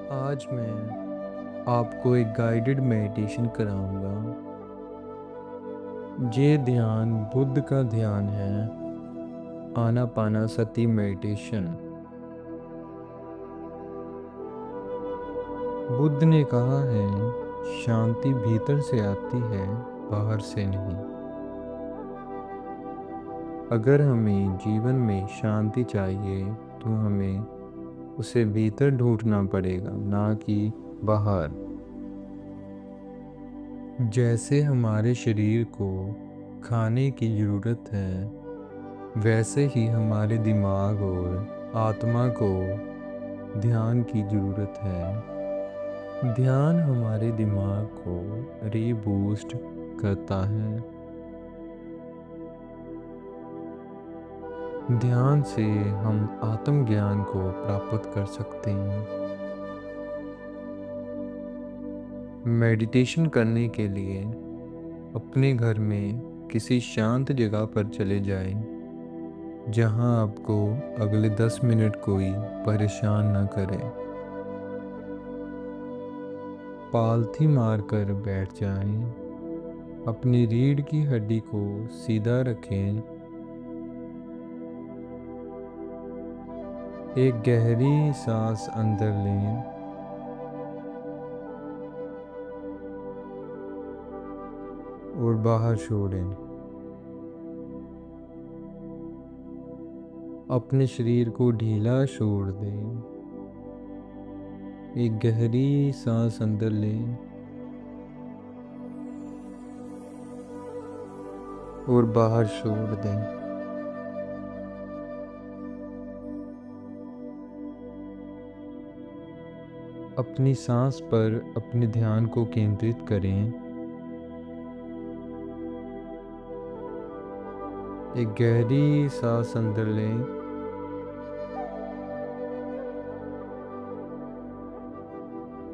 आज मैं आपको एक गाइडेड मेडिटेशन कराऊंगा। ये ध्यान बुद्ध का ध्यान है, आनापानासति मेडिटेशन। बुद्ध ने कहा है, शांति भीतर से आती है, बाहर से नहीं। अगर हमें जीवन में शांति चाहिए तो हमें उसे भीतर ढूंढना पड़ेगा, ना कि बाहर। जैसे हमारे शरीर को खाने की ज़रूरत है, वैसे ही हमारे दिमाग और आत्मा को ध्यान की ज़रूरत है। ध्यान हमारे दिमाग को रीबूस्ट करता है। ध्यान से हम आत्मज्ञान को प्राप्त कर सकते हैं। मेडिटेशन करने के लिए अपने घर में किसी शांत जगह पर चले जाएं, जहां आपको अगले 10 मिनट कोई परेशान न करे। पालथी मारकर बैठ जाएं, अपनी रीढ़ की हड्डी को सीधा रखें। एक गहरी सांस अंदर लें और बाहर छोड़ें। अपने शरीर को ढीला छोड़ दें। एक गहरी सांस अंदर लें और बाहर छोड़ दें। अपनी सांस पर अपने ध्यान को केंद्रित करें। एक गहरी सांस अंदर लें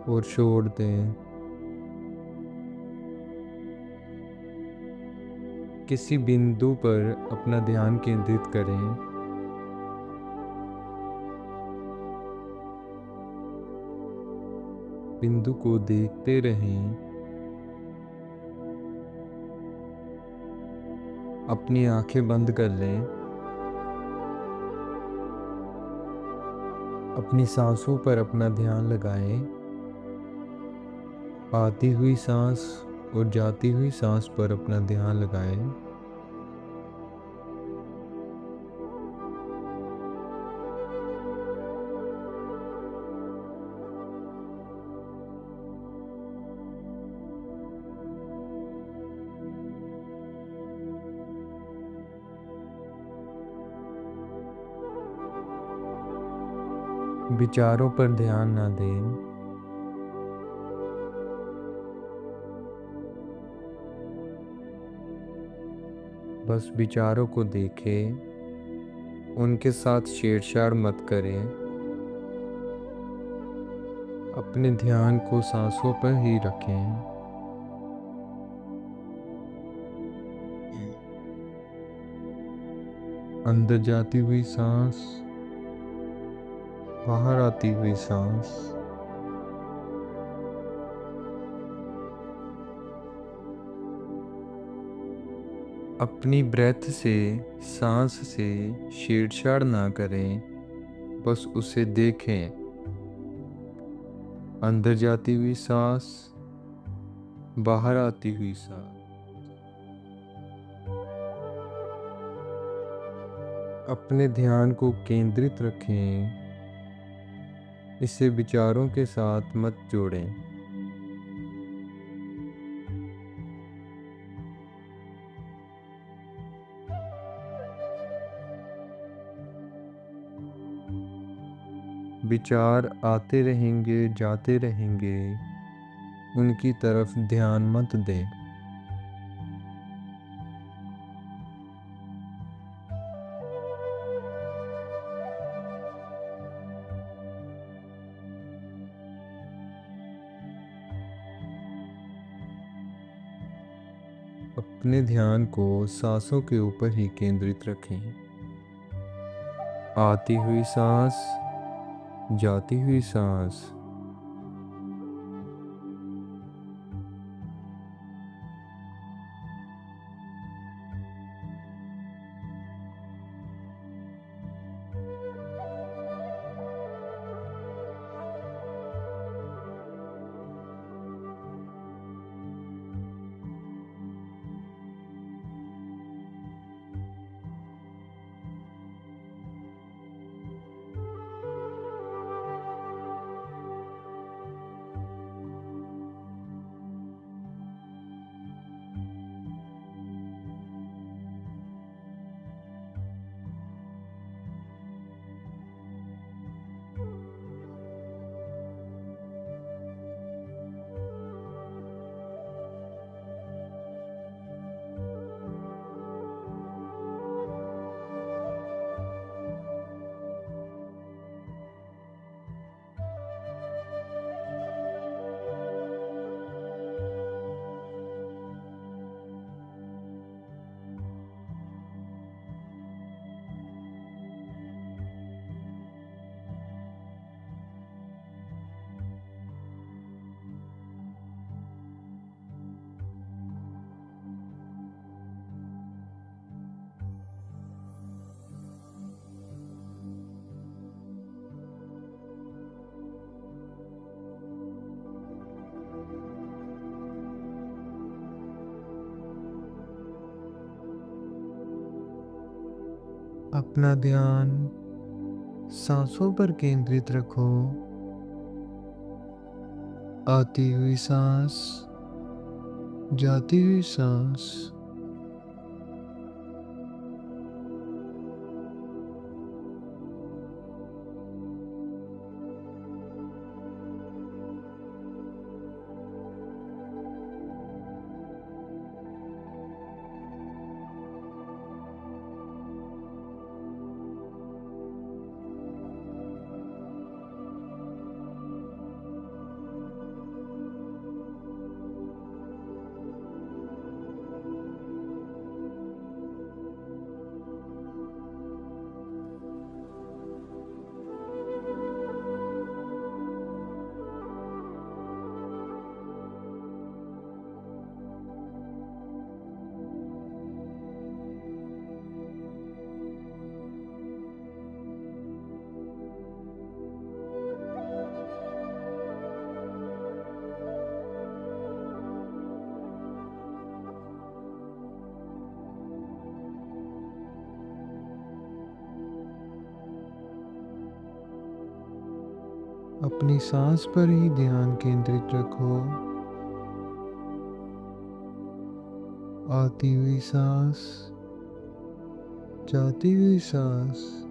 और छोड़ दें। किसी बिंदु पर अपना ध्यान केंद्रित करें। बिंदु को देखते रहें। अपनी आंखें बंद कर लें। अपनी सांसों पर अपना ध्यान लगाएं। आती हुई सांस और जाती हुई सांस पर अपना ध्यान लगाएं। विचारों पर ध्यान ना दें। बस विचारों को देखें, उनके साथ छेड़छाड़ मत करें। अपने ध्यान को सांसों पर ही रखें। अंदर जाती हुई सांस, बाहर आती हुई सांस। अपनी ब्रेथ से, सांस से छेड़छाड़ ना करें, बस उसे देखें। अंदर जाती हुई सांस, बाहर आती हुई सांस। अपने ध्यान को केंद्रित रखें, इसे विचारों के साथ मत जोड़ें। विचार आते रहेंगे, जाते रहेंगे, उनकी तरफ ध्यान मत दें। अपने ध्यान को सांसों के ऊपर ही केंद्रित रखें। आती हुई सांस, जाती हुई सांस, अपना ध्यान सांसों पर केंद्रित रखो। आती हुई सांस, जाती हुई सांस। अपनी सांस पर ही ध्यान केंद्रित रखो। आती हुई सांस, जाती हुई सांस।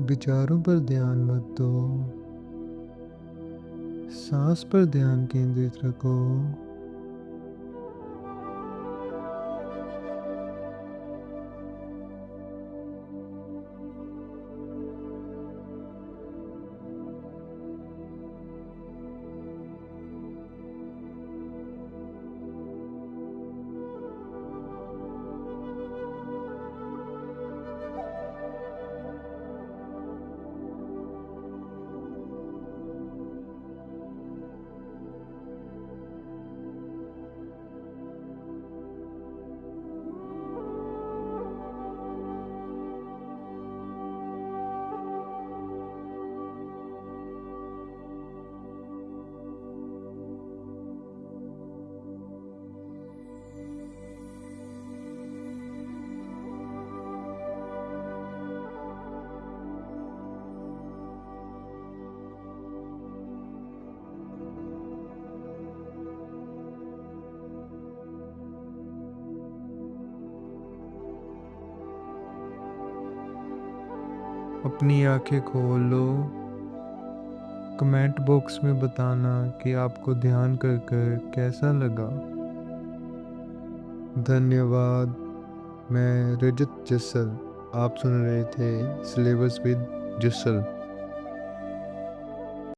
विचारों पर ध्यान मत दो, सांस पर ध्यान केंद्रित रखो। अपनी आंखें खोल लो। कमेंट बॉक्स में बताना कि आपको ध्यान कर कर कैसा लगा। धन्यवाद। मैं रजत जसल। आप सुन रहे थे सिलेबस विद जसल।